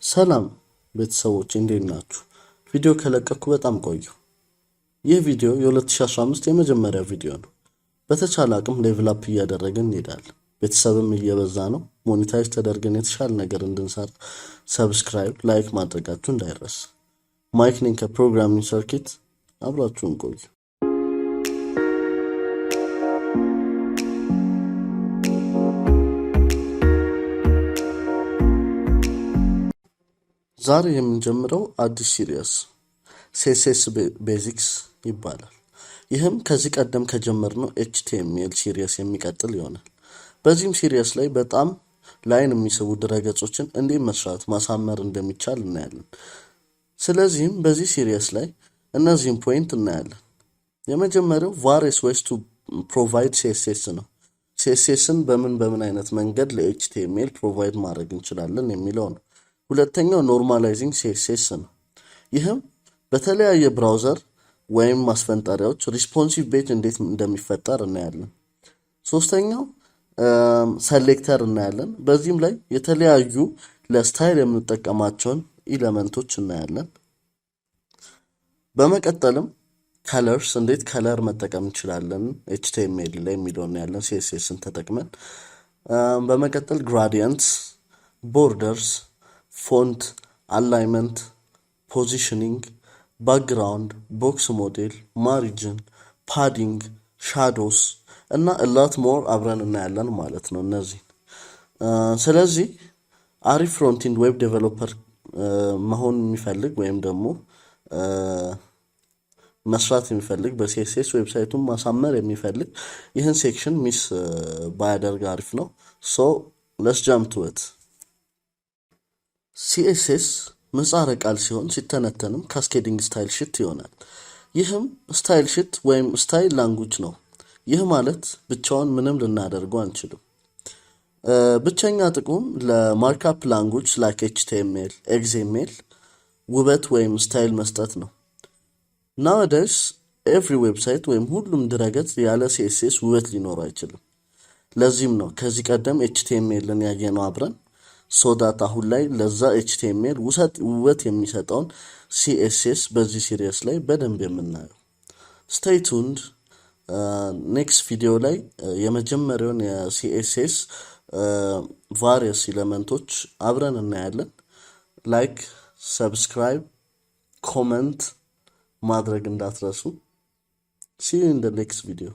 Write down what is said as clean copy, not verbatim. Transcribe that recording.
ሰላም ቤተሰቦች እንዴት ናችሁ? ቪዲዮ ከለቀኩ በጣም ቆዩ። ይህ ቪዲዮ የ2015 የመጀመሪያ ቪዲዮ ነው። በተቻለ አቅም ሌቭል አፕ እያደረግን እንሄዳለን። ቤተሰብም እየበዛ ነው። ሞኔታይዝ ተደርገን የተሻለ ነገር እንድንሰራ ሰብስክራይብ፣ ላይክ ማድረጋችሁ እንዳይረሳ። ማይክ ነኝ ከፕሮግራሚንግ ሰርኪት። አብራችሁን ቆዩ። ዛሬ የምንጀምረው አዲስ ሲሪየስ CSS ቤዚክስ ይባላል። ይህም ከዚህ ቀደም ከጀመርነው HTML ሲሪየስ የሚቀጥል ይሆናል። በዚህም ሲሪየስ ላይ በጣም ላይን የሚስቡ ድረገጾችን እንዴት መስራት ማሳመር እንደሚቻል እናያለን። ስለዚህም በዚህ ሲሪየስ ላይ እነዚህን ፖይንት እናያለን። የመጀመሪያው various ways to provide CSS ነው። CSSን በምን አይነት መንገድ ለHTML ፕሮቫይድ ማድረግ እንችላለን የሚለው ነው። ሁለተኛው ኖርማላይዚንግ CSS ነው። ይህም በተለያየ ብራውዘር ወይም ማስፈንጠሪያዎች ሪስፖንሲቭ ፔጅ እንዴት እንደሚፈጠር እናያለን። ሶስተኛው ሰሌክተር እናያለን። በዚህም ላይ የተለያዩ ለስታይል የምንጠቀማቸውን ኤሌመንቶች እናያለን። በመቀጠልም ከለርስ እንዴት ከለር መጠቀም እንችላለን HTML ላይ የሚለው እናያለን CSSን ተጠቅመን። በመቀጠል ግራዲየንትስ፣ ቦርደርስ፣ ፎንት አላይመንት፣ ፖዚሽኒንግ፣ ባክግራውንድ፣ ቦክስ ሞዴል፣ ማሪጅን፣ ፓዲንግ፣ ሻዶስ እና ላት ሞር አብረን እናያለን ማለት ነው እነዚህ። ስለዚህ አሪፍ ፍሮንቲንድ ዌብ ዴቨሎፐር መሆን የሚፈልግ ወይም ደግሞ መስራት የሚፈልግ በCSS ዌብሳይቱን ማሳመር የሚፈልግ ይህን ሴክሽን ሚስ ባያደርግ አሪፍ ነው። ሶ let's jump to it። CSS ምህጻረ ቃል ሲሆን ሲተነተንም ካስኬዲንግ ስታይል ሽት ይሆናል። ይህም ስታይል ሽት ወይም ስታይል ላንጉጅ ነው። ይህ ማለት ብቻውን ምንም ልናደርገው አንችልም። ብቸኛ ጥቅሙም ለማርክአፕ ላንጉጅ ላይክ HTML፣ XML ውበት ወይም ስታይል መስጠት ነው። nowadays every ዌብሳይት ወይም ሁሉም ድረገጽ ያለ CSS ውበት ሊኖረው አይችልም። ለዚህም ነው ከዚህ ቀደም HTMLን ያየነው አብረን ሶዳት አሁን ላይ ለዛ HTML ውበት የሚሰጠውን CSS በዚህ ሲሪየስ ላይ በደንብ የምናየው። stay tuned። ኔክስት ቪዲዮ ላይ የመጀመሪያውን የCSS various ኤሌመንቶች አብረን እናያለን። ላይክ፣ ሰብስክራይብ፣ ኮሜንት ማድረግ እንዳትረሱ። see you in the next video።